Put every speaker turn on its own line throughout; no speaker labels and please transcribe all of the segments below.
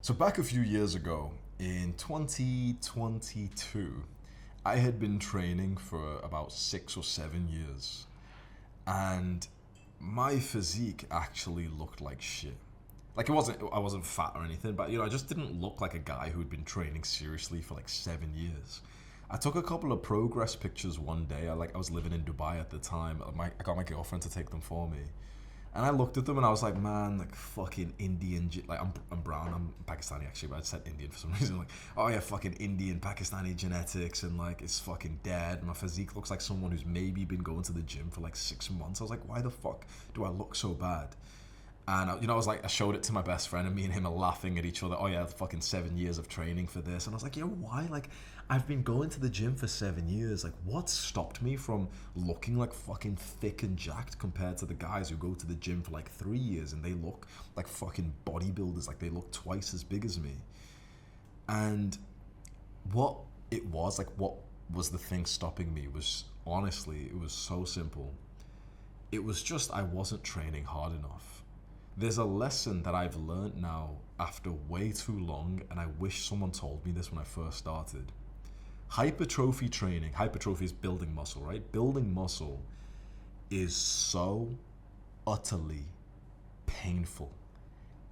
So back a few years ago, in 2022, I had been training for about 6 or 7 years, and my physique actually looked like shit. Like I wasn't fat or anything, but I just didn't look like a guy who had been training seriously for like 7 years. I took a couple of progress pictures one day. I was living in Dubai at the time. I got my girlfriend to take them for me, and I looked at them and I was like, man, like fucking Indian. Like I'm brown. I'm Pakistani actually, but I said Indian for some reason. Like, oh yeah, fucking Indian, Pakistani genetics, and like it's fucking dead. My physique looks like someone who's maybe been going to the gym for like 6 months. I was like, why the fuck do I look so bad? And I was like, I showed it to my best friend, and me and him are laughing at each other. Oh yeah, fucking 7 years of training for this. And I was like, yeah, why? Like, I've been going to the gym for 7 years. Like, what stopped me from looking like fucking thick and jacked compared to the guys who go to the gym for like 3 years and they look like fucking bodybuilders? Like, they look twice as big as me. And what what was the thing stopping me was honestly, it was so simple. It was just I wasn't training hard enough. There's a lesson that I've learned now after way too long, and I wish someone told me this when I first started. Hypertrophy training, hypertrophy is building muscle, right? Building muscle is so utterly painful.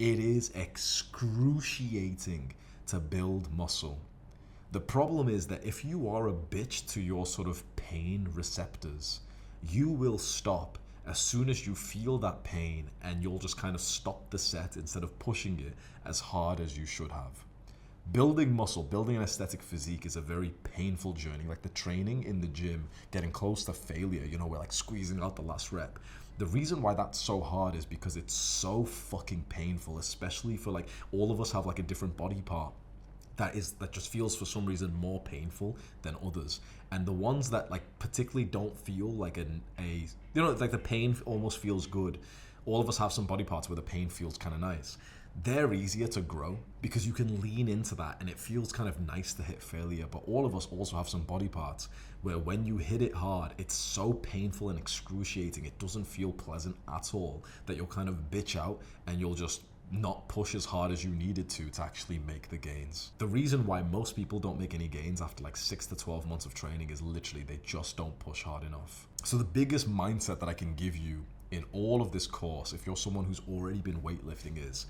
It is excruciating to build muscle. The problem is that if you are a bitch to your sort of pain receptors, you will stop as soon as you feel that pain, and you'll just kind of stop the set instead of pushing it as hard as you should have. Building muscle, building an aesthetic physique is a very painful journey. Like the training in the gym, getting close to failure, we're like squeezing out the last rep. The reason why that's so hard is because it's so fucking painful, especially for like all of us have like a different body part that just feels for some reason more painful than others. And the ones that like particularly don't feel like like the pain almost feels good. All of us have some body parts where the pain feels kind of nice. They're easier to grow because you can lean into that and it feels kind of nice to hit failure. But all of us also have some body parts where when you hit it hard, it's so painful and excruciating. It doesn't feel pleasant at all that you'll kind of bitch out and you'll just not push as hard as you needed to actually make the gains. The reason why most people don't make any gains after like 6 to 12 months of training is literally they just don't push hard enough. So the biggest mindset that I can give you in all of this course, if you're someone who's already been weightlifting, is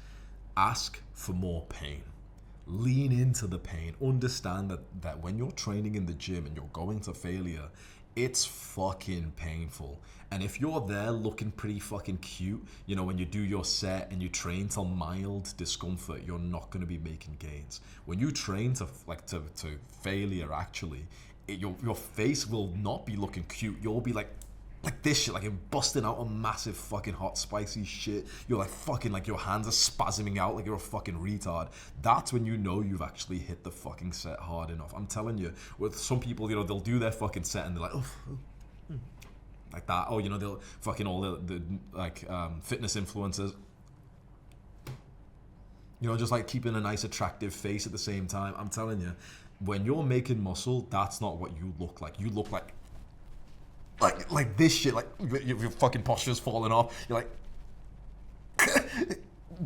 ask for more pain. Lean into the pain. Understand that when you're training in the gym and you're going to failure, it's fucking painful. And if you're there looking pretty fucking cute, when you do your set and you train till mild discomfort, you're not going to be making gains. When you train to failure, actually, your face will not be looking cute. You'll be like this shit, like you're busting out a massive fucking hot spicy shit. You're like fucking like your hands are spasming out like you're a fucking retard. That's when you know you've actually hit the fucking set hard enough. I'm telling you, with some people, they'll do their fucking set and they're like, oh, like that. Oh, they'll fucking all the fitness influencers. Just like keeping a nice attractive face at the same time. I'm telling you, when you're making muscle, that's not what you look like. You look like this shit, like your fucking posture's falling off. You're like,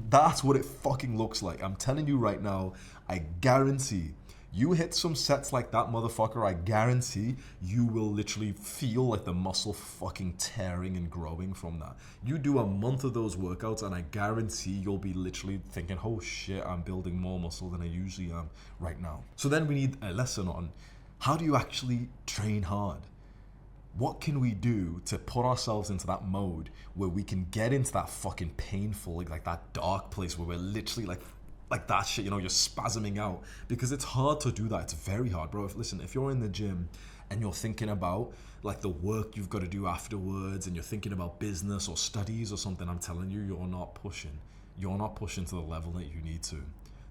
that's what it fucking looks like. I'm telling you right now, I guarantee you hit some sets like that, motherfucker, I guarantee you will literally feel like the muscle fucking tearing and growing from that. You do a month of those workouts and I guarantee you'll be literally thinking, oh shit, I'm building more muscle than I usually am right now. So then we need a lesson on how do you actually train hard? What can we do to put ourselves into that mode where we can get into that fucking painful, like that dark place where we're literally like that shit, you're spasming out? Because it's hard to do that. It's very hard, bro. If you're in the gym and you're thinking about like the work you've got to do afterwards and you're thinking about business or studies or something, I'm telling you, you're not pushing. You're not pushing to the level that you need to.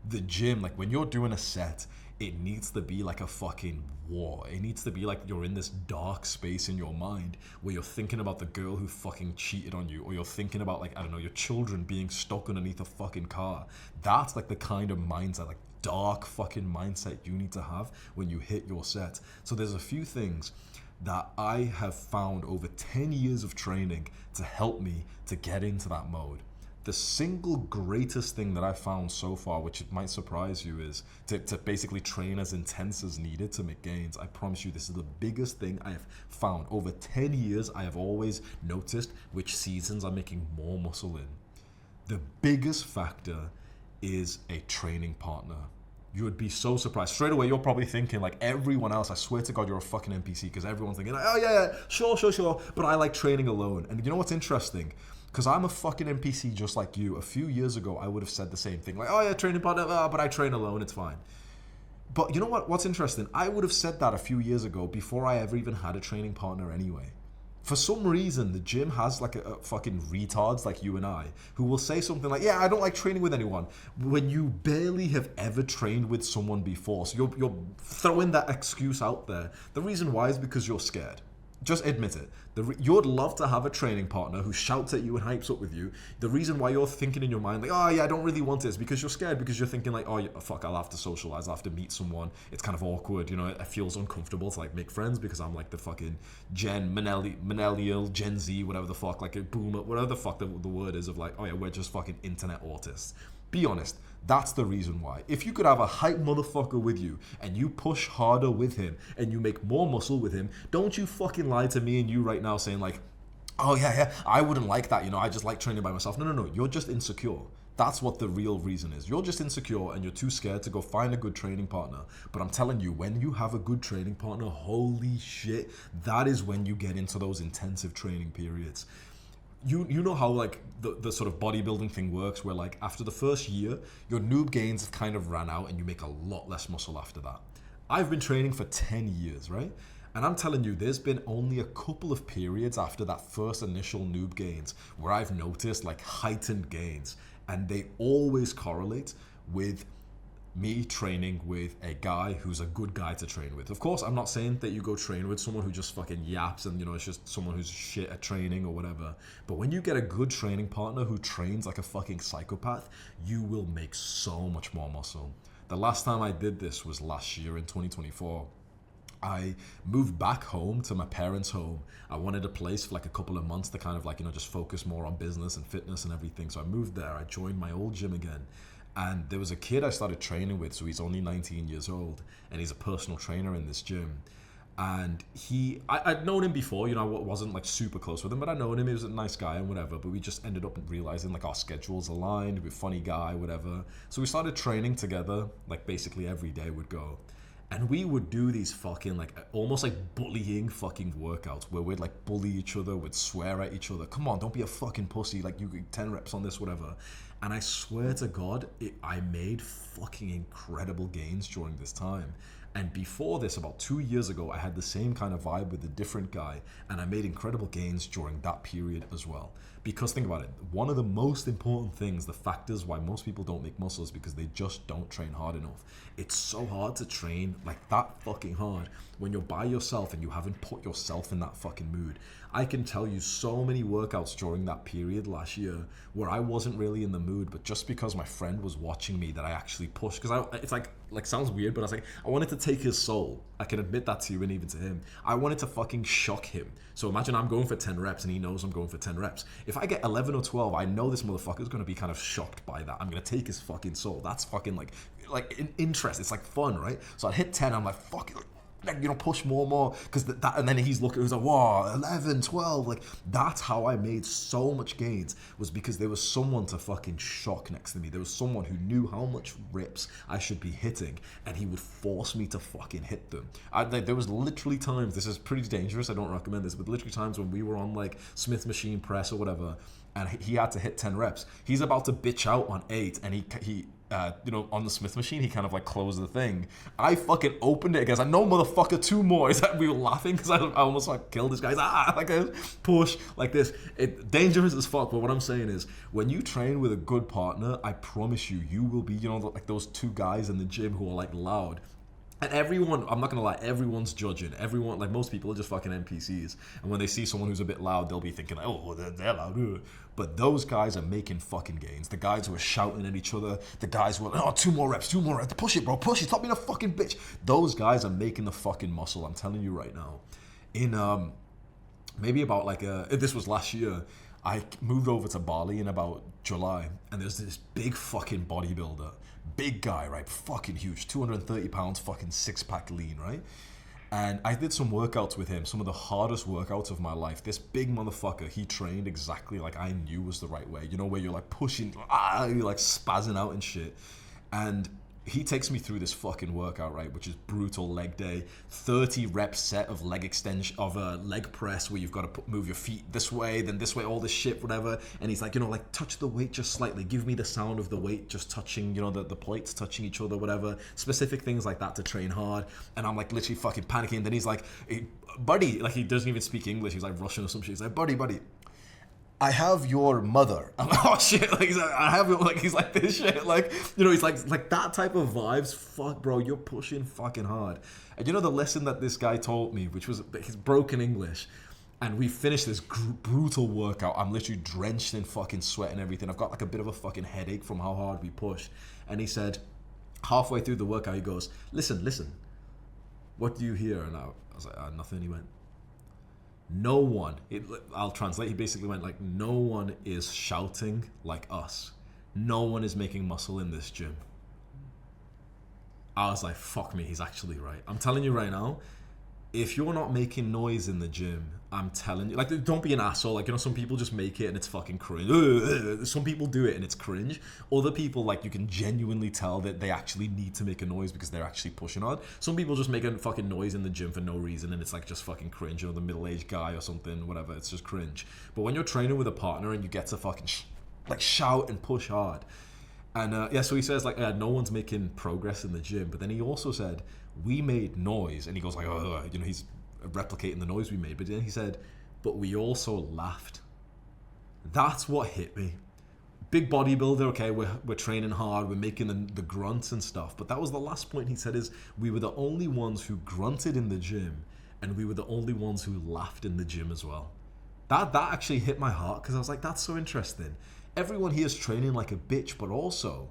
The gym, like when you're doing a set, it needs to be like a fucking war. It needs to be like you're in this dark space in your mind where you're thinking about the girl who fucking cheated on you, or you're thinking about like, I don't know, your children being stuck underneath a fucking car. That's like the kind of mindset, like dark fucking mindset you need to have when you hit your set. So there's a few things that I have found over 10 years of training to help me to get into that mode. The single greatest thing that I found so far, which it might surprise you, is to basically train as intense as needed to make gains. I promise you, this is the biggest thing I have found. Over 10 years, I have always noticed which seasons I'm making more muscle in. The biggest factor is a training partner. You would be so surprised. Straight away, you're probably thinking, like everyone else, I swear to God, you're a fucking NPC, because everyone's thinking, oh yeah, sure, but I like training alone. And you know what's interesting? Because I'm a fucking NPC just like you. A few years ago, I would have said the same thing. Like, oh yeah, training partner, but I train alone, it's fine. But you know what's interesting? I would have said that a few years ago before I ever even had a training partner anyway. For some reason, the gym has like a fucking retards like you and I who will say something like, yeah, I don't like training with anyone, when you barely have ever trained with someone before. So you're throwing that excuse out there. The reason why is because you're scared. Just admit it. You'd love to have a training partner who shouts at you and hypes up with you. The reason why you're thinking in your mind, like, oh yeah, I don't really want it, is because you're scared, because you're thinking like, oh fuck, I'll have to socialize, I'll have to meet someone. It's kind of awkward, you know, it feels uncomfortable to like make friends because I'm like the fucking millennial, Gen Z, whatever the fuck, like a boomer, whatever the fuck the word is of like, oh yeah, we're just fucking internet autists. Be honest. That's the reason why. If you could have a hype motherfucker with you and you push harder with him and you make more muscle with him, don't you fucking lie to me and you right now saying like, oh yeah, I wouldn't like that, you know, I just like training by myself. No, you're just insecure. That's what the real reason is. You're just insecure and you're too scared to go find a good training partner. But I'm telling you, when you have a good training partner, holy shit, that is when you get into those intensive training periods. You know how like the sort of bodybuilding thing works, where like after the first year, your noob gains have kind of ran out and you make a lot less muscle after that. I've been training for 10 years, right? And I'm telling you, there's been only a couple of periods after that first initial noob gains where I've noticed like heightened gains, and they always correlate with me training with a guy who's a good guy to train with. Of course, I'm not saying that you go train with someone who just fucking yaps and, you know, it's just someone who's shit at training or whatever. But when you get a good training partner who trains like a fucking psychopath, you will make so much more muscle. The last time I did this was last year in 2024. I moved back home to my parents' home. I wanted a place for like a couple of months to kind of like, you know, just focus more on business and fitness and everything. So I moved there. I joined my old gym again. And there was a kid I started training with, so he's only 19 years old, and he's a personal trainer in this gym. And I'd known him before, you know, I wasn't like super close with him, but I known him, he was a nice guy and whatever, but we just ended up realizing like our schedules aligned, we're a funny guy, whatever. So we started training together, like basically every day would go. And we would do these fucking like almost like bullying fucking workouts where we'd like bully each other, we'd swear at each other. Come on, don't be a fucking pussy. Like you get 10 reps on this, whatever. And I swear to God, I made fucking incredible gains during this time. And before this, about 2 years ago, I had the same kind of vibe with a different guy, and I made incredible gains during that period as well. Because think about it, one of the most important things, the factors why most people don't make muscle is because they just don't train hard enough. It's so hard to train like that fucking hard when you're by yourself and you haven't put yourself in that fucking mood. I can tell you so many workouts during that period last year where I wasn't really in the mood, but just because my friend was watching me that I actually pushed. Because it's like sounds weird, but I was like, I wanted to take his soul. I can admit that to you and even to him. I wanted to fucking shock him. So imagine I'm going for 10 reps and he knows I'm going for 10 reps. If I get 11 or 12, I know this motherfucker is going to be kind of shocked by that. I'm going to take his fucking soul. That's fucking like an interest. It's like fun, right? So I hit 10, I'm like, fuck it. Like, you know, push more, because that, and then he's like, wow, 11, 12, like, that's how I made so much gains, was because there was someone to fucking shock next to me. There was someone who knew how much reps I should be hitting, and he would force me to fucking hit them. There was literally times, this is pretty dangerous, I don't recommend this, but literally times when we were on, like, Smith machine press or whatever, and he had to hit 10 reps. He's about to bitch out on 8, and he you know, on the Smith machine, he kind of like closed the thing. I fucking opened it again. I no motherfucker, 2 more. Is that we were laughing because I almost like killed this guy. Like a push like this. Dangerous as fuck. But what I'm saying is, when you train with a good partner, I promise you, you will be, you know, like those 2 guys in the gym who are like loud. And everyone, I'm not gonna lie, everyone's judging. Everyone, like most people are just fucking NPCs. And when they see someone who's a bit loud, they'll be thinking, like, oh, they're loud. But those guys are making fucking gains. The guys who are shouting at each other, the guys who are, oh, 2 more reps. Push it, bro, push it. Stop being a fucking bitch. Those guys are making the fucking muscle. I'm telling you right now. In maybe about like, this was last year, I moved over to Bali in about July, and there's this big fucking bodybuilder, big guy, right? Fucking huge, 230 pounds, fucking six-pack lean, right? And I did some workouts with him, some of the hardest workouts of my life. This big motherfucker, he trained exactly like I knew was the right way. You know, where you're like pushing, you're like spazzing out and shit. And he takes me through this fucking workout, right, which is brutal leg day, 30 rep set of leg extension, of a leg press where you've got to move your feet this way, then this way, all this shit, whatever. And he's like, you know, like touch the weight just slightly, give me the sound of the weight just touching, you know, the plates touching each other, whatever, specific things like that to train hard. And I'm like literally fucking panicking. Then he's like, hey, buddy, like he doesn't even speak English, he's like Russian or some shit. He's like, buddy, I have your mother. I'm like, oh shit, like he's like, I have your, like he's like this shit, like, you know, he's like that type of vibes. Fuck, bro, you're pushing fucking hard. And you know the lesson that this guy taught me, which was his broken English, and we finished this brutal workout. I'm literally drenched in fucking sweat and everything. I've got like a bit of a fucking headache from how hard we pushed. And he said, halfway through the workout, he goes, listen, what do you hear? And I was like, nothing. He went, no one, I'll translate, he basically went like, no one is shouting like us. No one is making muscle in this gym. I was like, fuck me, he's actually right. I'm telling you right now, if you're not making noise in the gym, I'm telling you, like, don't be an asshole. Like, you know, some people just make it and it's fucking cringe. Some people do it and it's cringe. Other people, like, you can genuinely tell that they actually need to make a noise because they're actually pushing hard. Some people just make a fucking noise in the gym for no reason and it's like just fucking cringe. You know, the middle-aged guy or something, whatever. It's just cringe. But when you're training with a partner and you get to fucking shout and push hard. And yeah, so he says like, no one's making progress in the gym. But then he also said, we made noise. And he goes like, oh, you know, he's replicating the noise we made. But then he said, but we also laughed. That's what hit me. Big bodybuilder, okay, we're training hard, we're making the grunts and stuff. But that was the last point he said, is we were the only ones who grunted in the gym, and we were the only ones who laughed in the gym as well. That actually hit my heart, because I was like, that's so interesting. Everyone here is training like a bitch, but also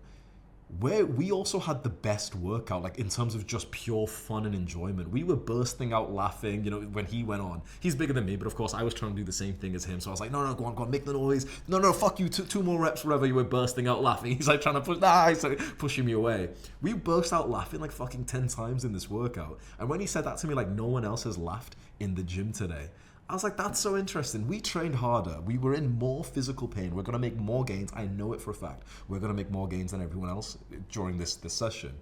we also had the best workout, like in terms of just pure fun and enjoyment. We were bursting out laughing, you know, when he went on. He's bigger than me, but of course I was trying to do the same thing as him. So I was like, no, go on, make the noise. No, fuck you, two more reps, whatever. You were bursting out laughing. He's like trying to he's like pushing me away. We burst out laughing like fucking 10 times in this workout. And when he said that to me, like, no one else has laughed in the gym today, I was like, that's so interesting. We trained harder. We were in more physical pain. We're going to make more gains. I know it for a fact. We're going to make more gains than everyone else during this session.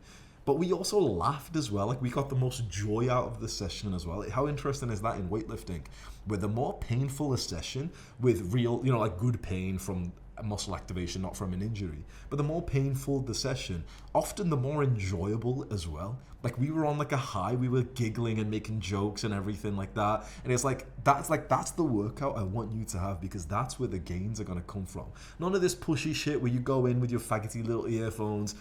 But we also laughed as well. Like, we got the most joy out of the session as well. How interesting is that in weightlifting? Where the more painful a session with real, you know, like good pain from muscle activation, not from an injury, but the more painful the session, often the more enjoyable as well. Like, we were on like a high, we were giggling and making jokes and everything like that. And it's like, that's the workout I want you to have, because that's where the gains are going to come from. None of this pushy shit where you go in with your faggoty little earphones,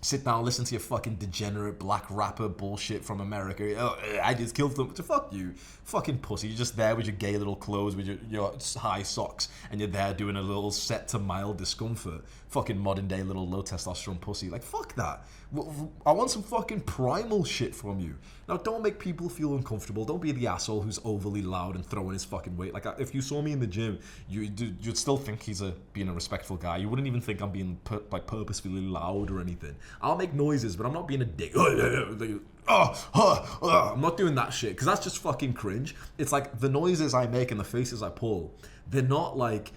sit down, listen to your fucking degenerate black rapper bullshit from America. Oh, I just killed them. To fuck you. Fucking pussy. You're just there with your gay little clothes, with your high socks, and you're there doing a little set to mild discomfort. Fucking modern day little low testosterone pussy. Like, fuck that. I want some fucking primal shit from you. Now, don't make people feel uncomfortable. Don't be the asshole who's overly loud and throwing his fucking weight. Like, if you saw me in the gym, you'd still think he's being a respectful guy. You wouldn't even think I'm being purposefully loud or anything. I'll make noises, but I'm not being a dick. I'm not doing that shit, because that's just fucking cringe. It's like the noises I make and the faces I pull, they're not like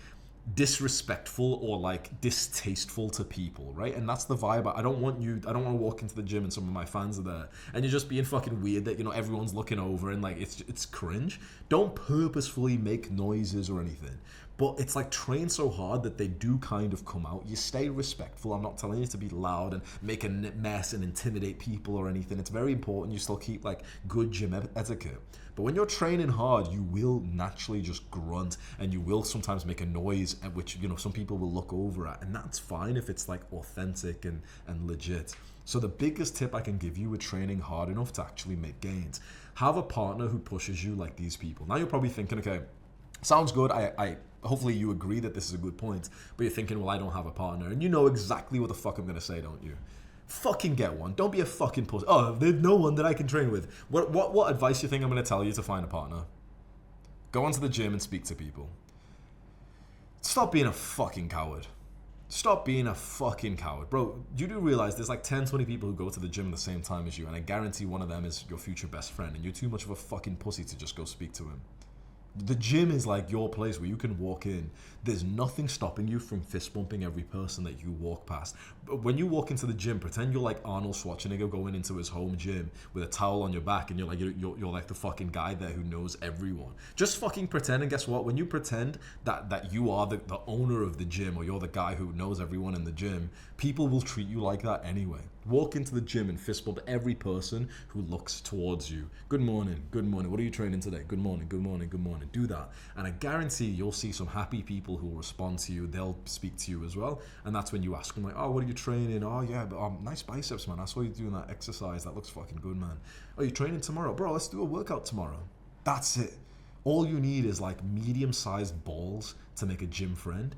disrespectful or like distasteful to people, right? And that's the vibe. I don't want to walk into the gym and some of my fans are there and you're just being fucking weird that, you know, everyone's looking over and like it's cringe. Don't purposefully make noises or anything, but it's like train so hard that they do kind of come out. You stay respectful. I'm not telling you to be loud and make a mess and intimidate people or anything. It's very important you still keep like good gym etiquette. But when you're training hard, you will naturally just grunt and you will sometimes make a noise at which, you know, some people will look over at, and that's fine if it's like authentic and legit. So the biggest tip I can give you with training hard enough to actually make gains, have a partner who pushes you like these people. Now you're probably thinking, okay, sounds good. I hopefully you agree that this is a good point, but you're thinking, well, I don't have a partner, and you know exactly what the fuck I'm gonna say, don't you? Fucking get one. Don't be a fucking pussy. Oh, there's no one that I can train with. What advice you think I'm gonna tell you to find a partner? Go onto the gym and speak to people. Stop being a fucking coward. Stop being a fucking coward. Bro, you do realize there's like 10, 20 people who go to the gym at the same time as you, and I guarantee one of them is your future best friend, and you're too much of a fucking pussy to just go speak to him. The gym is like your place where you can walk in. There's nothing stopping you from fist bumping every person that you walk past. But when you walk into the gym, pretend you're like Arnold Schwarzenegger going into his home gym with a towel on your back, and you're like the fucking guy there who knows everyone. Just fucking pretend, and guess what? When you pretend that you are the owner of the gym, or you're the guy who knows everyone in the gym, people will treat you like that anyway. Walk into the gym and fist bump every person who looks towards you. Good morning, good morning. What are you training today? Good morning, good morning, good morning. Do that. And I guarantee you'll see some happy people who will respond to you. They'll speak to you as well. And that's when you ask them like, oh, what are you training? Oh, yeah, but nice biceps, man. I saw you doing that exercise. That looks fucking good, man. Are you training tomorrow? Bro, let's do a workout tomorrow. That's it. All you need is like medium-sized balls to make a gym friend.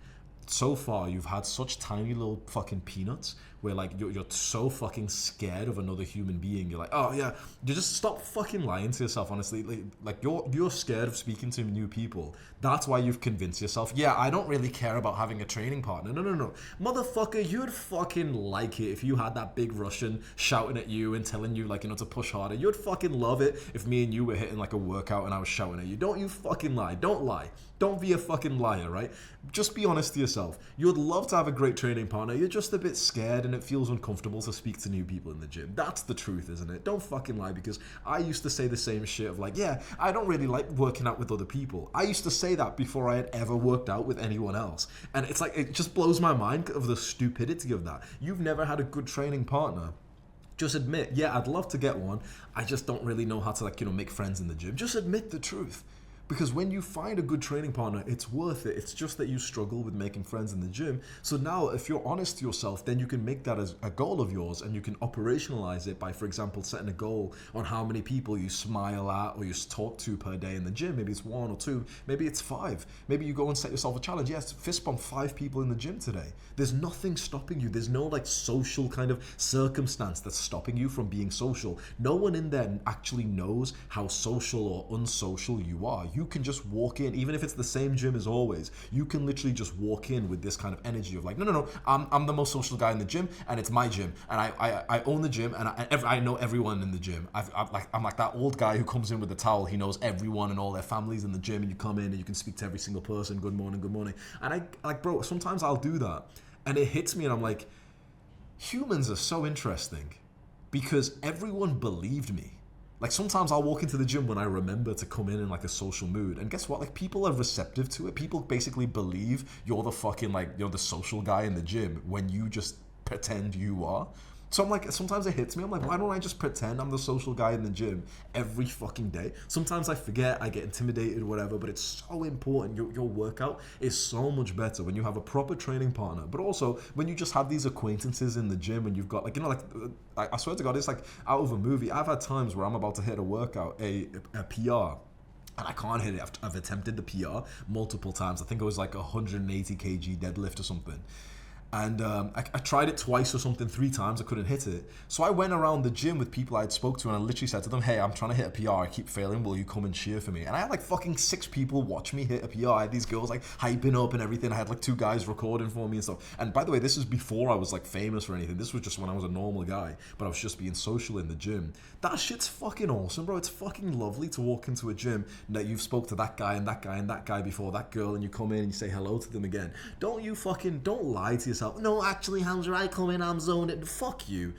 So far, you've had such tiny little fucking peanuts where like you're so fucking scared of another human being. You're like, oh yeah, you just stop fucking lying to yourself. Honestly, like you're scared of speaking to new people. That's why you've convinced yourself. Yeah, I don't really care about having a training partner. No, motherfucker, you'd fucking like it if you had that big Russian shouting at you and telling you like to push harder. You'd fucking love it if me and you were hitting like a workout and I was shouting at you. Don't you fucking lie. Don't lie. Don't be a fucking liar, right? Just be honest to yourself. You'd love to have a great training partner. You're just a bit scared and it feels uncomfortable to speak to new people in the gym. That's the truth, isn't it? Don't fucking lie, because I used to say the same shit of like, yeah, I don't really like working out with other people. I used to say that before I had ever worked out with anyone else. And it's like, it just blows my mind of the stupidity of that. You've never had a good training partner. Just admit, yeah, I'd love to get one. I just don't really know how to make friends in the gym. Just admit the truth. Because when you find a good training partner, it's worth it. It's just that you struggle with making friends in the gym. So now if you're honest to yourself, then you can make that as a goal of yours, and you can operationalize it by, for example, setting a goal on how many people you smile at or you talk to per day in the gym. Maybe it's 1 or 2, maybe it's 5. Maybe you go and set yourself a challenge. Yes, fist bump 5 people in the gym today. There's nothing stopping you. There's no like social kind of circumstance that's stopping you from being social. No one in there actually knows how social or unsocial you are. You can just walk in, even if it's the same gym as always. You can literally just walk in with this kind of energy of like, no, I'm the most social guy in the gym, and it's my gym, and I own the gym, and I know everyone in the gym. I'm like that old guy who comes in with the towel. He knows everyone and all their families in the gym, and you come in and you can speak to every single person. Good morning, good morning. And I like, bro, sometimes I'll do that, and it hits me, and I'm like, humans are so interesting because everyone believed me. Like sometimes I'll walk into the gym when I remember to come in like a social mood, and guess what? Like people are receptive to it. People basically believe you're the fucking like you're the social guy in the gym when you just pretend you are. So I'm like, sometimes it hits me. I'm like, why don't I just pretend I'm the social guy in the gym every fucking day? Sometimes I forget, I get intimidated, whatever, but it's so important. Your workout is so much better when you have a proper training partner, but also when you just have these acquaintances in the gym and you've got like, I swear to God, it's like out of a movie. I've had times where I'm about to hit a workout, a PR, and I can't hit it. I've attempted the PR multiple times. I think it was like 180 kg deadlift or something. And I tried it twice or something, 3 times, I couldn't hit it. So I went around the gym with people I had spoke to, and I literally said to them, hey, I'm trying to hit a PR, I keep failing, will you come and cheer for me? And I had like fucking 6 people watch me hit a PR. I had these girls like hyping up and everything. I had like 2 guys recording for me and stuff. And by the way, this is before I was like famous or anything. This was just when I was a normal guy, but I was just being social in the gym. That shit's fucking awesome, bro. It's fucking lovely to walk into a gym that you've spoke to that guy and that guy and that guy before, that girl, and you come in and you say hello to them again. Don't lie to yourself. No, actually, Hamza, I come in, I'm zoned in. Fuck you,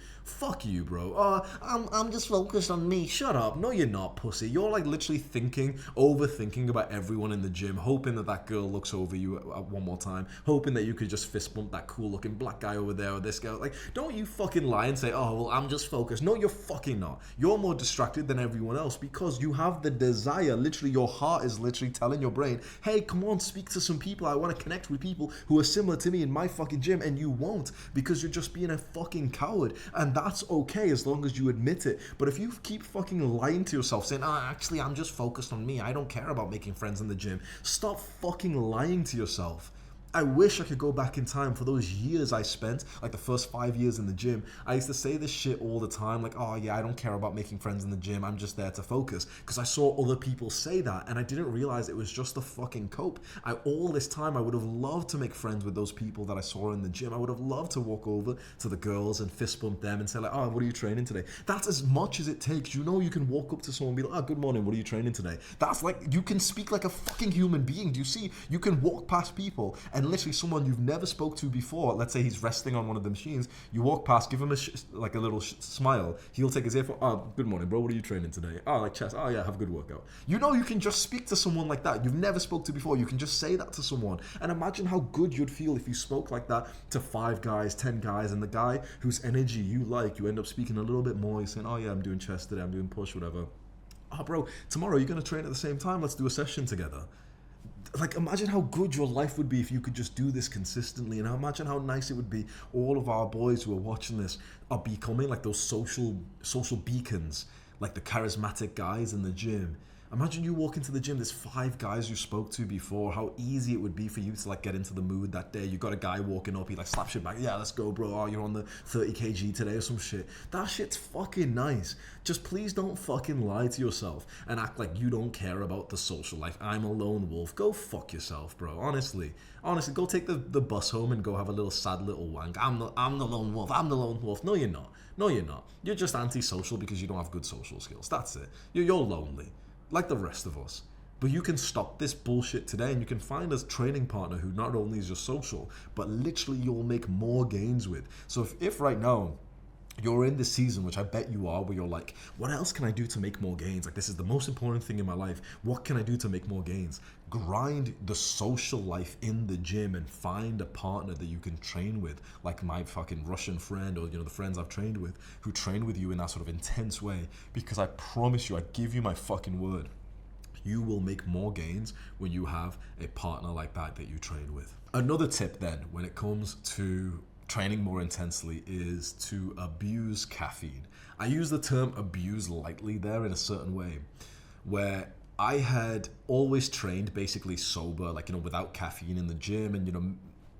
bro. I'm just focused on me. Shut up. No, you're not, pussy. You're like literally overthinking about everyone in the gym, hoping that girl looks over you one more time, hoping that you could just fist bump that cool looking black guy over there or this guy. Like, don't you fucking lie and say, oh, well, I'm just focused. No, you're fucking not. You're more distracted than everyone else because you have the desire. Literally, your heart is literally telling your brain, hey, come on, speak to some people. I want to connect with people who are similar to me in my fucking gym, and you won't because you're just being a fucking coward. And that's okay as long as you admit it. But if you keep fucking lying to yourself, saying, oh, actually, I'm just focused on me, I don't care about making friends in the gym, stop fucking lying to yourself. I wish I could go back in time for those years I spent, like the first 5 years in the gym. I used to say this shit all the time, like, oh yeah, I don't care about making friends in the gym, I'm just there to focus. Because I saw other people say that, and I didn't realize it was just a fucking cope. All this time, I would have loved to make friends with those people that I saw in the gym. I would have loved to walk over to the girls and fist bump them and say like, oh, what are you training today? That's as much as it takes. You know, you can walk up to someone and be like, oh, good morning, what are you training today? That's like, you can speak like a fucking human being. Do you see? You can walk past people and literally someone you've never spoke to before, let's say he's resting on one of the machines, you walk past, give him a little smile, he'll take his earphone, oh, good morning bro, what are you training today? Oh, like chest, oh yeah, have a good workout. You know, you can just speak to someone like that you've never spoke to before. You can just say that to someone, and imagine how good you'd feel if you spoke like that to 5 guys, 10 guys, and the guy whose energy you like, you end up speaking a little bit more. You're saying, oh yeah, I'm doing chest today, I'm doing push, whatever. Oh bro, tomorrow you're gonna train at the same time, let's do a session together. Like, imagine how good your life would be if you could just do this consistently, and imagine how nice it would be. All of our boys who are watching this are becoming like those social beacons, like the charismatic guys in the gym. Imagine you walk into the gym, there's 5 guys you spoke to before, how easy it would be for you to like get into the mood that day. You got a guy walking up, he like slaps your back, yeah, let's go bro, oh, you're on the 30 kg today or some shit. That shit's fucking nice. Just please don't fucking lie to yourself and act like you don't care about the social life. I'm a lone wolf. Go fuck yourself, bro. Honestly, go take the bus home and go have a little sad little wank. I'm the lone wolf, I'm the lone wolf. No, you're not. No, you're not. You're just antisocial because you don't have good social skills. That's it. You're lonely, like the rest of us. But you can stop this bullshit today, and you can find a training partner who not only is your social, but literally you'll make more gains with. So if right now you're in this season, which I bet you are, where you're like, what else can I do to make more gains? Like, this is the most important thing in my life. What can I do to make more gains? Grind the social life in the gym and find a partner that you can train with, like my fucking Russian friend, or, you know, the friends I've trained with who train with you in that sort of intense way. Because I promise you, I give you my fucking word, you will make more gains when you have a partner like that you train with. Another tip then, when it comes to training more intensely, is to abuse caffeine. I use the term abuse lightly there in a certain way, where I had always trained basically sober, like, you know, without caffeine in the gym, and, you know,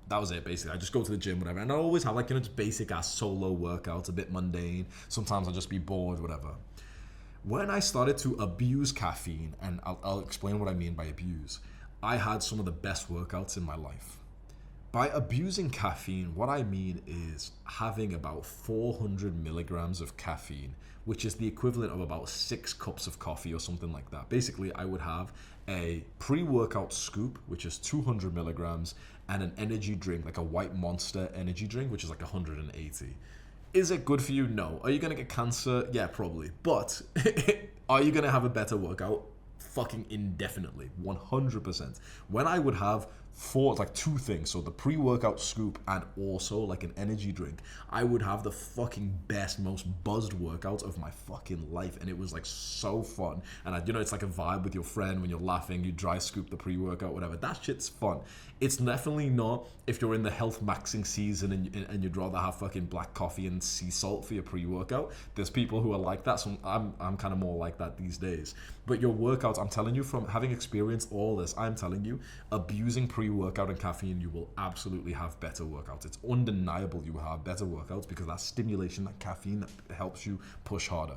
that was it basically. I just go to the gym, whatever, and I always have like, you know, just basic ass solo workouts, a bit mundane. Sometimes I'll just be bored, whatever. When I started to abuse caffeine, and I'll explain what I mean by abuse, I had some of the best workouts in my life. By abusing caffeine, what I mean is having about 400 milligrams of caffeine, which is the equivalent of about 6 cups of coffee or something like that. Basically, I would have a pre-workout scoop, which is 200 milligrams, and an energy drink, like a White Monster energy drink, which is like 180. Is it good for you? No. Are you going to get cancer? Yeah, probably. But are you going to have a better workout? Fucking indefinitely. 100%. When I would have 2 things, so the pre-workout scoop and also like an energy drink, I would have the fucking best, most buzzed workouts of my fucking life, and it was like so fun. And you know, it's like a vibe with your friend when you're laughing, you dry scoop the pre-workout, whatever. That shit's fun. It's definitely not if you're in the health maxing season and you'd rather have fucking black coffee and sea salt for your pre-workout. There's people who are like that, so I'm kind of more like that these days. But your workouts, I'm telling you, from having experienced all this, I'm telling you, abusing pre-workout and caffeine, you will absolutely have better workouts. It's undeniable you will have better workouts because that stimulation, that caffeine, that helps you push harder.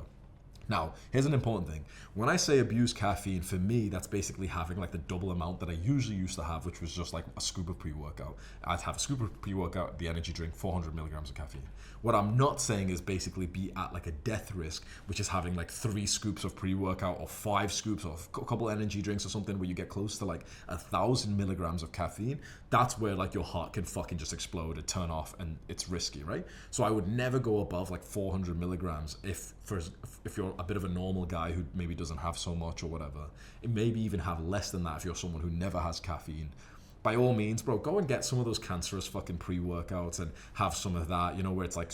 Now, here's an important thing. When I say abuse caffeine, for me, that's basically having like the double amount that I usually used to have, which was just like a scoop of pre-workout. I'd have a scoop of pre-workout, the energy drink, 400 milligrams of caffeine. What I'm not saying is basically be at like a death risk, which is having like 3 scoops of pre-workout or 5 scoops or a couple energy drinks or something where you get close to like 1,000 milligrams of caffeine. That's where like your heart can fucking just explode and turn off, and it's risky, right? So I would never go above like 400 milligrams if you're a bit of a normal guy who maybe doesn't have so much or whatever. It maybe even have less than that if you're someone who never has caffeine. By all means, bro, go and get some of those cancerous fucking pre-workouts and have some of that, you know, where it's like,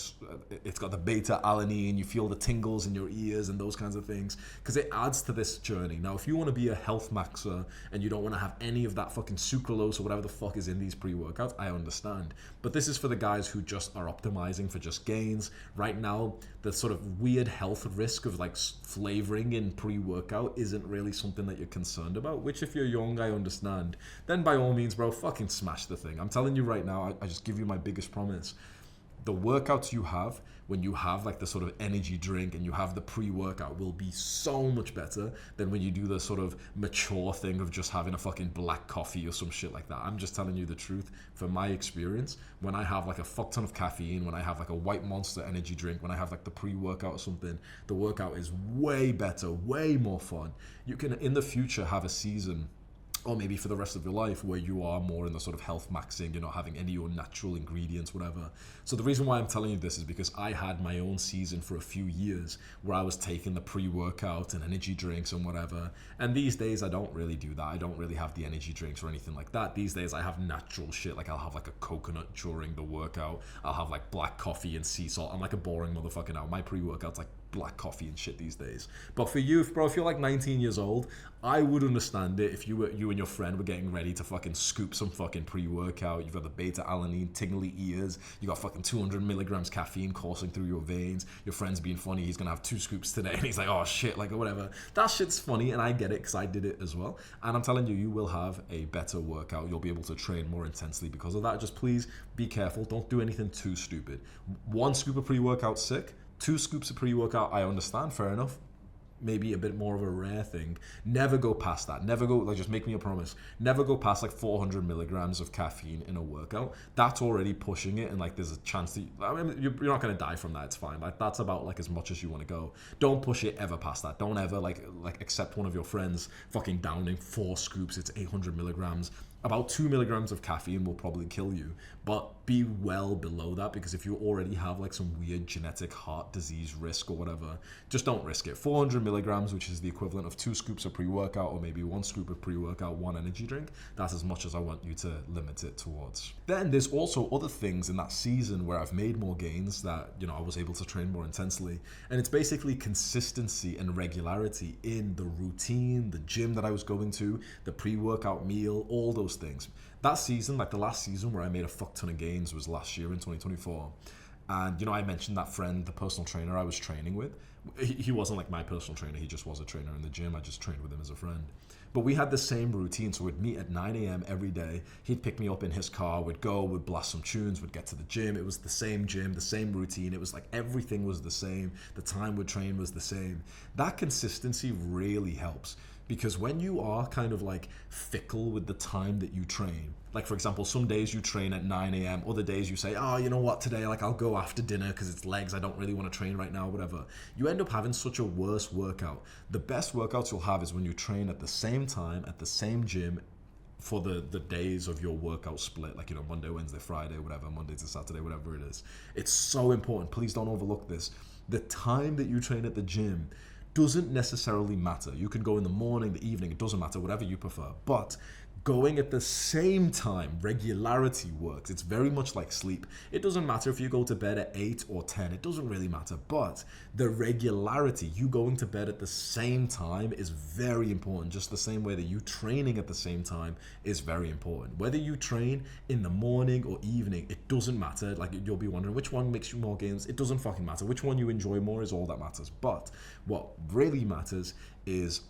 it's got the beta-alanine, you feel the tingles in your ears and those kinds of things, because it adds to this journey. Now, if you want to be a health maxer and you don't want to have any of that fucking sucralose or whatever the fuck is in these pre-workouts, I understand. But this is for the guys who just are optimizing for just gains. Right now, the sort of weird health risk of like flavoring in pre-workout isn't really something that you're concerned about, which if you're young, I understand. Then by all means, gains, bro, fucking smash the thing. I'm telling you right now, I just give you my biggest promise. The workouts you have when you have like the sort of energy drink and you have the pre-workout will be so much better than when you do the sort of mature thing of just having a fucking black coffee or some shit like that. I'm just telling you the truth. From my experience, when I have like a fuck ton of caffeine, when I have like a White Monster energy drink, when I have like the pre-workout or something, the workout is way better, way more fun. You can in the future have a season, or maybe for the rest of your life, where you are more in the sort of health maxing, you're not having any unnatural ingredients, whatever. So the reason why I'm telling you this is because I had my own season for a few years where I was taking the pre-workout and energy drinks and whatever. And these days I don't really do that. I don't really have the energy drinks or anything like that. These days I have natural shit. Like I'll have like a coconut during the workout. I'll have like black coffee and sea salt. I'm like a boring motherfucker now. My pre-workout's like black coffee and shit these days. But for you, bro, if you're like 19 years old, I would understand it if you and your friend were getting ready to fucking scoop some fucking pre-workout. You've got the beta alanine, tingly ears, you got fucking 200 milligrams caffeine coursing through your veins. Your friend's being funny, he's gonna have 2 scoops today, and he's like, oh shit, like, or whatever. That shit's funny, and I get it because I did it as well. And I'm telling you, you will have a better workout. You'll be able to train more intensely because of that. Just please be careful. Don't do anything too stupid. 1 scoop of pre-workout, sick. 2 scoops of pre-workout, I understand, fair enough. Maybe a bit more of a rare thing. Never go past that. Never go, like, just make me a promise. Never go past like 400 milligrams of caffeine in a workout. That's already pushing it, and like there's a chance that you're not gonna die from that. It's fine. Like that's about like as much as you want to go. Don't push it ever past that. Don't ever like accept one of your friends fucking downing 4 scoops. It's 800 milligrams. About 2 milligrams of caffeine will probably kill you, but be well below that, because if you already have like some weird genetic heart disease risk or whatever, just don't risk it. 400 milligrams, which is the equivalent of 2 scoops of pre-workout, or maybe 1 scoop of pre-workout, 1 energy drink. That's as much as I want you to limit it towards. Then there's also other things in that season where I've made more gains that, you know, I was able to train more intensely. And it's basically consistency and regularity in the routine, the gym that I was going to, the pre-workout meal, all those things. That season, like the last season where I made a fuck ton of gains, was last year in 2024. And, you know, I mentioned that friend, the personal trainer I was training with. He wasn't like my personal trainer, he just was a trainer in the gym. I just trained with him as a friend. But we had the same routine, so we'd meet at 9 a.m. every day. He'd pick me up in his car, we'd go, we'd blast some tunes, we'd get to the gym. It was the same gym, the same routine. It was like everything was the same. The time we'd train was the same. That consistency really helps. Because when you are kind of like fickle with the time that you train, like for example, some days you train at 9 a.m, other days you say, oh, you know what, today, like I'll go after dinner because it's legs, I don't really want to train right now, whatever. You end up having such a worse workout. The best workouts you'll have is when you train at the same time, at the same gym, for the days of your workout split, like, you know, Monday, Wednesday, Friday, whatever, Monday to Saturday, whatever it is. It's so important. Please don't overlook this. The time that you train at the gym doesn't necessarily matter. You can go in the morning, the evening, it doesn't matter, whatever you prefer. But going at the same time, regularity works. It's very much like sleep. It doesn't matter if you go to bed at 8 or 10, it doesn't really matter. But the regularity, you going to bed at the same time, is very important. Just the same way that you training at the same time is very important. Whether you train in the morning or evening, it doesn't matter. Like, you'll be wondering which one makes you more gains. It doesn't fucking matter. Which one you enjoy more is all that matters. But what really matters is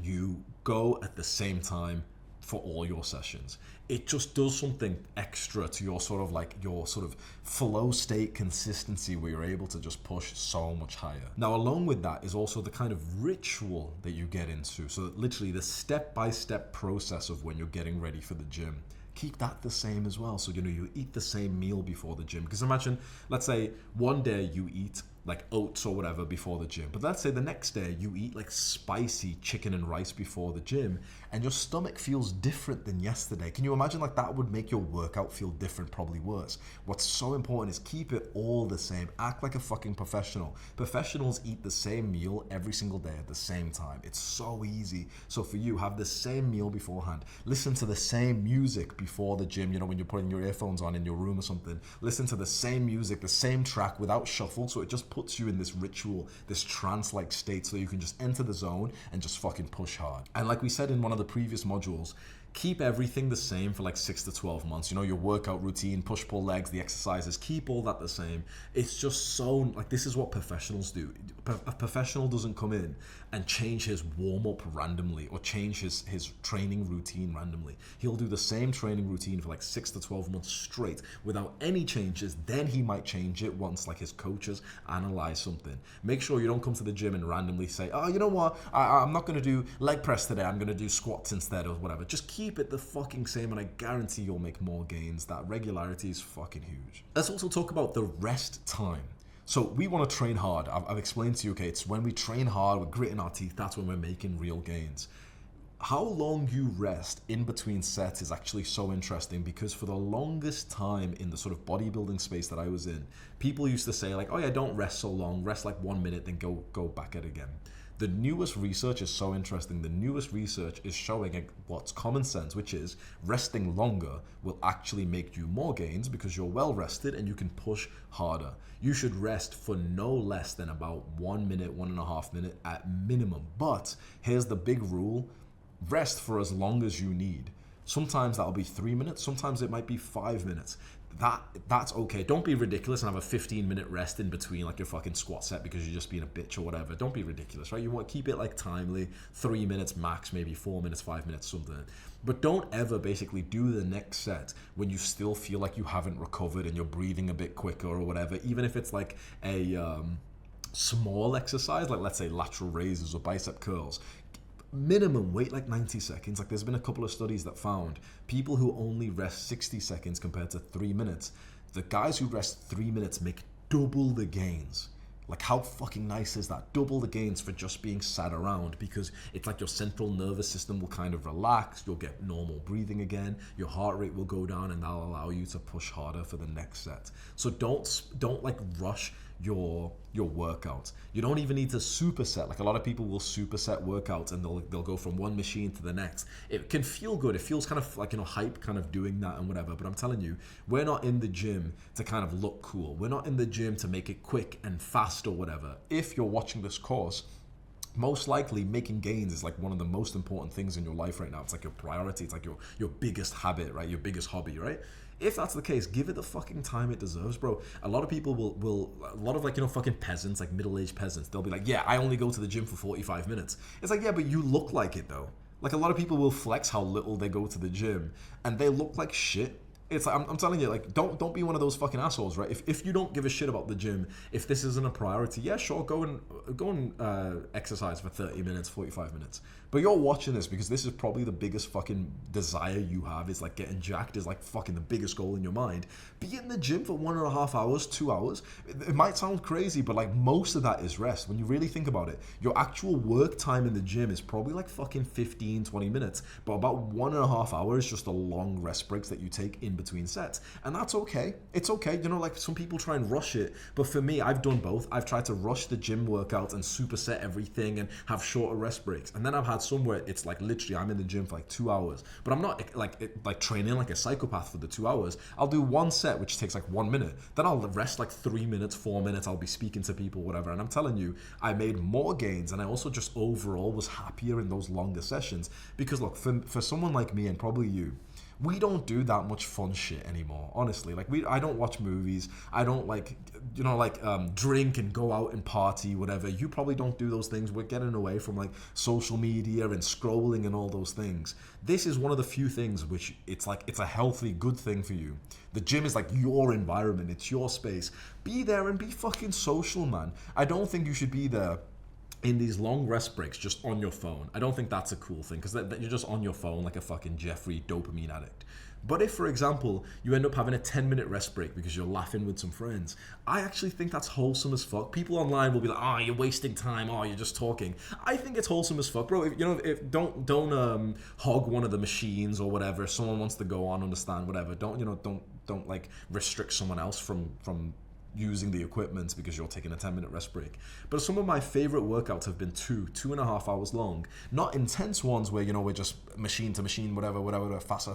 you go at the same time for all your sessions. It just does something extra to your sort of like your sort of flow state consistency, where you're able to just push so much higher. Now, along with that is also the kind of ritual that you get into. So literally the step-by-step process of when you're getting ready for the gym. Keep that the same as well. So, you know, you eat the same meal before the gym. Because imagine, let's say one day you eat like oats or whatever before the gym. But let's say the next day you eat like spicy chicken and rice before the gym, and your stomach feels different than yesterday. Can you imagine? Like, that would make your workout feel different, probably worse. What's so important is keep it all the same. Act like a fucking professional. Professionals eat the same meal every single day at the same time. It's so easy. So for you, have the same meal beforehand. Listen to the same music before the gym, you know, when you're putting your earphones on in your room or something. Listen to the same music, the same track without shuffle, so it just puts you in this ritual, this trance-like state, so you can just enter the zone and just fucking push hard. And like we said in one of the previous modules, keep everything the same for like 6 to 12 months. You know, your workout routine, push pull legs, the exercises, keep all that the same. It's just so like, this is what professionals do. A professional doesn't come in and change his warm-up randomly or change his training routine randomly. He'll do the same training routine for like 6 to 12 months straight without any changes. Then he might change it once like his coaches analyze something. Make sure you don't come to the gym and randomly say, oh, you know what, I'm not going to do leg press today, I'm going to do squats instead or whatever. Just keep it the fucking same and I guarantee you'll make more gains. That regularity is fucking huge. Let's also talk about the rest time. So we want to train hard. I've explained to you, okay, it's when we train hard, we're gritting our teeth, that's when we're making real gains. How long you rest in between sets is actually so interesting, because for the longest time in the sort of bodybuilding space that I was in, people used to say like, oh yeah, don't rest so long, rest like 1 minute, then go back at it again. The newest research is so interesting. The newest research is showing what's common sense, which is resting longer will actually make you more gains because you're well rested and you can push harder. You should rest for no less than about 1 minute, 1.5 minutes at minimum. But here's the big rule: rest for as long as you need. Sometimes that'll be 3 minutes, sometimes it might be 5 minutes. That's okay. Don't be ridiculous and have a 15-minute rest in between like your fucking squat set because you're just being a bitch or whatever. Don't be ridiculous, right? You want to keep it like timely, 3 minutes max, maybe 4 minutes, 5 minutes, something. But don't ever basically do the next set when you still feel like you haven't recovered and you're breathing a bit quicker or whatever, even if it's like a small exercise, like let's say lateral raises or bicep curls. Minimum wait like 90 seconds. Like there's been a couple of studies that found people who only rest 60 seconds compared to 3 minutes, the guys who rest 3 minutes make double the gains. Like how fucking nice is that? Double the gains for just being sat around, because it's like your central nervous system will kind of relax, you'll get normal breathing again, your heart rate will go down, and that'll allow you to push harder for the next set. So don't like rush your workout. You don't even need to superset. Like a lot of people will superset workouts and they'll go from one machine to the next. It can feel good. It feels kind of like, you know, hype kind of doing that and whatever. But I'm telling you, we're not in the gym to kind of look cool. We're not in the gym to make it quick and fast or whatever. If you're watching this course, most likely making gains is like one of the most important things in your life right now. It's like your priority. It's like your biggest habit, right? Your biggest hobby, right? If that's the case, give it the fucking time it deserves, bro. A lot of people will a lot of like, you know, fucking peasants, like middle-aged peasants, they'll be like, yeah, I only go to the gym for 45 minutes. It's like, yeah, but you look like it though. Like a lot of people will flex how little they go to the gym and they look like shit. It's like, I'm telling you, like, don't be one of those fucking assholes, right? If you don't give a shit about the gym, if this isn't a priority, yeah, sure, go and exercise for 30 minutes, 45 minutes. But you're watching this because this is probably the biggest fucking desire you have, is like getting jacked is like fucking the biggest goal in your mind. Be in the gym for 1.5 hours, 2 hours. It might sound crazy, but like most of that is rest. When you really think about it, your actual work time in the gym is probably like fucking 15, 20 minutes. But about 1.5 hours, just the long rest breaks that you take in between sets. And that's okay. It's okay. You know, like some people try and rush it. But for me, I've done both. I've tried to rush the gym workouts and superset everything and have shorter rest breaks. And then I've had somewhere it's like literally I'm in the gym for like 2 hours, but I'm not like training like a psychopath for the 2 hours. I'll do one set which takes like 1 minute, then I'll rest like 3 minutes, 4 minutes, I'll be speaking to people, whatever. And I'm telling you, I made more gains, and I also just overall was happier in those longer sessions. Because look, for someone like me and probably you, we don't do that much fun shit anymore, honestly. Like I don't watch movies. I don't drink and go out and party, whatever. You probably don't do those things. We're getting away from like social media and scrolling and all those things. This is one of the few things which it's a healthy, good thing for you. The gym is like your environment. It's your space. Be there and be fucking social, man. I don't think you should be there in these long rest breaks just on your phone. I don't think that's a cool thing, because that you're just on your phone like a fucking Jeffrey dopamine addict. But if, for example, you end up having a 10-minute rest break because you're laughing with some friends, I actually think that's wholesome as fuck. People online will be like, oh, you're wasting time, oh, you're just talking. I think it's wholesome as fuck, bro. Don't hog one of the machines or whatever. If someone wants to go on, understand, whatever. Don't like restrict someone else from using the equipment because you're taking a 10-minute rest break. But some of my favorite workouts have been 2.5 hours long. Not intense ones where, we're just machine to machine, whatever, fast.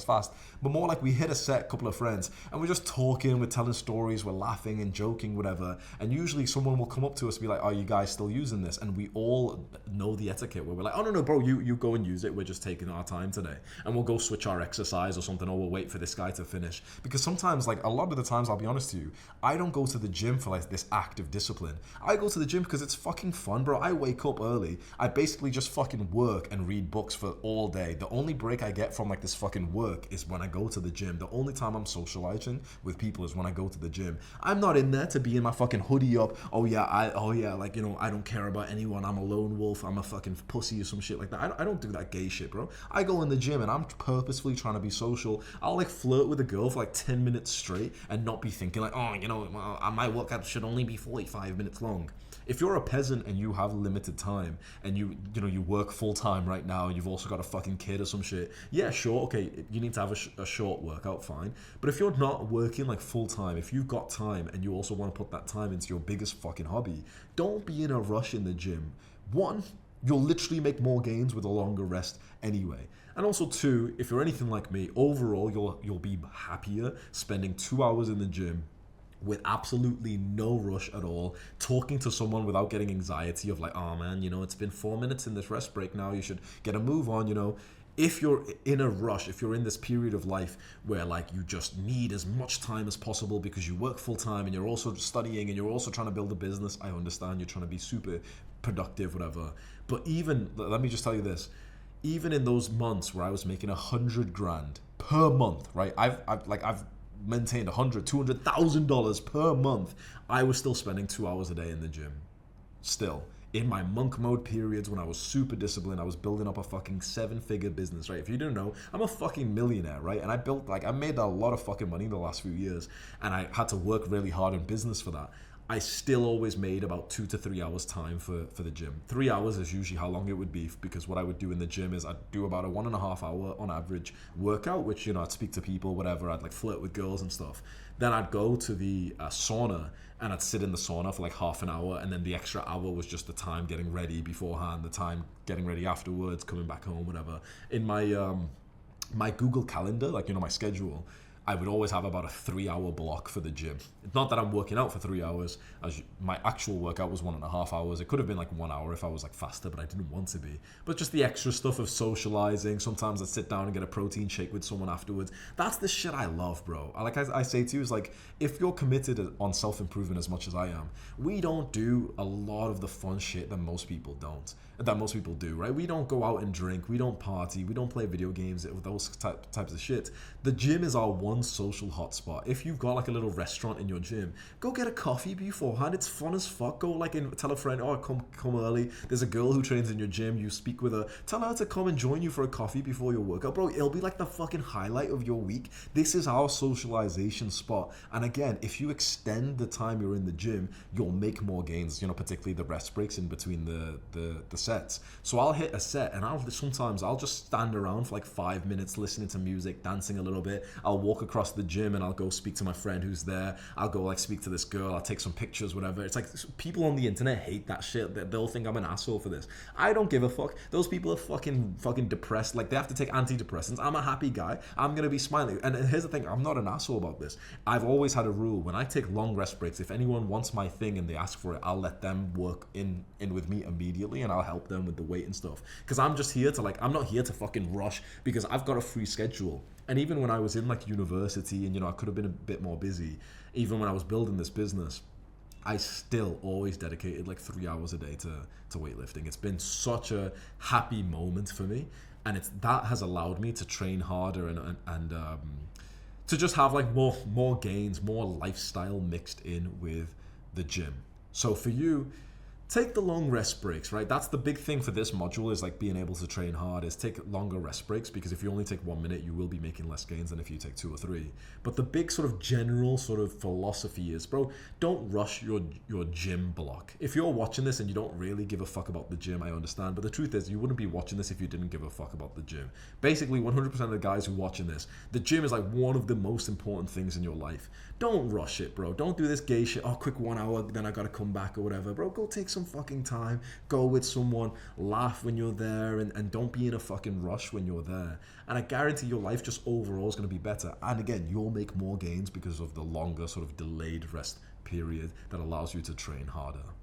But more like we hit a set, couple of friends, and we're just talking, we're telling stories, we're laughing and joking, whatever. And usually someone will come up to us and be like, are you guys still using this? And we all know the etiquette where we're like, oh, no, bro, you go and use it. We're just taking our time today. And we'll go switch our exercise or something, or we'll wait for this guy to finish. Because sometimes, like a lot of the times, I'll be honest to you, I don't go to the gym for like this act of discipline. I go to the gym because it's fucking fun, bro. I wake up early. I basically just fucking work and read books for all day. The only break I get from like this fucking work is when I go to the gym. The only time I'm socializing with people is when I go to the gym. I'm not in there to be in my fucking hoodie up. I don't care about anyone. I'm a lone wolf. I'm a fucking pussy or some shit like that. I don't do that gay shit, bro. I go in the gym and I'm purposefully trying to be social. I'll like flirt with a girl for like 10 minutes straight and not be thinking like, my workout should only be 45 minutes long. If you're a peasant and you have limited time and you work full time right now and you've also got a fucking kid or some shit, yeah, sure, okay, you need to have a short workout, fine. But if you're not working like full time, if you've got time and you also want to put that time into your biggest fucking hobby, don't be in a rush in the gym. One, you'll literally make more gains with a longer rest anyway. And also two, if you're anything like me, overall you'll be happier spending 2 hours in the gym with absolutely no rush at all, talking to someone without getting anxiety of like, oh man, it's been 4 minutes in this rest break now, you should get a move on. If you're in a rush, if you're in this period of life where like you just need as much time as possible because you work full time and you're also studying and you're also trying to build a business, I understand you're trying to be super productive, whatever. But let me just tell you this, even in those months where I was making $100,000 per month, right? I've maintained $200,000 per month, I was still spending 2 hours a day in the gym. Still. In my monk mode periods when I was super disciplined, I was building up a fucking 7-figure business, right? If you didn't know, I'm a fucking millionaire, right? And I made a lot of fucking money in the last few years, and I had to work really hard in business for that. I still always made about 2 to 3 hours time for the gym. 3 hours is usually how long it would be, because what I would do in the gym is I'd do about a 1.5 hour on average workout, which, I'd speak to people, whatever. I'd like flirt with girls and stuff. Then I'd go to the sauna and I'd sit in the sauna for like half an hour. And then the extra hour was just the time getting ready beforehand, the time getting ready afterwards, coming back home, whatever. In my Google Calendar, my schedule, I would always have about a 3-hour block for the gym. It's not that I'm working out for 3 hours. My actual workout was 1.5 hours. It could have been like 1 hour if I was like faster, but I didn't want to be. But just the extra stuff of socializing. Sometimes I'd sit down and get a protein shake with someone afterwards. That's the shit I love, bro. Like I say to you, is like, if you're committed on self-improvement as much as I am, we don't do a lot of the fun shit that most people do, right? We don't go out and drink. We don't party. We don't play video games, those types of shit. The gym is our one social hotspot. If you've got like a little restaurant in your gym, go get a coffee beforehand. It's fun as fuck. Go tell a friend, come early. There's a girl who trains in your gym. You speak with her. Tell her to come and join you for a coffee before your workout. Bro, it'll be like the fucking highlight of your week. This is our socialization spot. And again, if you extend the time you're in the gym, you'll make more gains, particularly the rest breaks in between the sets. So I'll hit a set and I'll just stand around for like 5 minutes listening to music, dancing a little bit. I'll walk across the gym and I'll go speak to my friend who's there. I'll go like speak to this girl. I'll take some pictures, whatever. It's like people on the internet hate that shit. They'll think I'm an asshole for this. I don't give a fuck. Those people are fucking depressed. Like they have to take antidepressants. I'm a happy guy. I'm gonna be smiling. And here's the thing, I'm not an asshole about this. I've always had a rule. When I take long rest breaks, if anyone wants my thing and they ask for it, I'll let them work in with me immediately and I'll help them with the weight and stuff. Because I'm just here to I'm not here to fucking rush because I've got a free schedule. And even when I was in like university and I could have been a bit more busy, even when I was building this business, I still always dedicated like 3 hours a day to weightlifting. It's been such a happy moment for me, and that has allowed me to train harder and to just have like more gains, more lifestyle mixed in with the gym. So for you, take the long rest breaks, right? That's the big thing for this module, is like being able to train hard, is take longer rest breaks, because if you only take 1 minute, you will be making less gains than if you take 2 or 3. But the big sort of general sort of philosophy is, bro, don't rush your gym block. If you're watching this and you don't really give a fuck about the gym, I understand, but the truth is you wouldn't be watching this if you didn't give a fuck about the gym. Basically, 100% of the guys who are watching this, the gym is like one of the most important things in your life. Don't rush it, bro. Don't do this gay shit. Oh, quick 1 hour, then I gotta come back or whatever. Bro, go take some fucking time. Go with someone. Laugh when you're there, and don't be in a fucking rush when you're there. And I guarantee your life just overall is gonna be better. And again, you'll make more gains because of the longer sort of delayed rest period that allows you to train harder.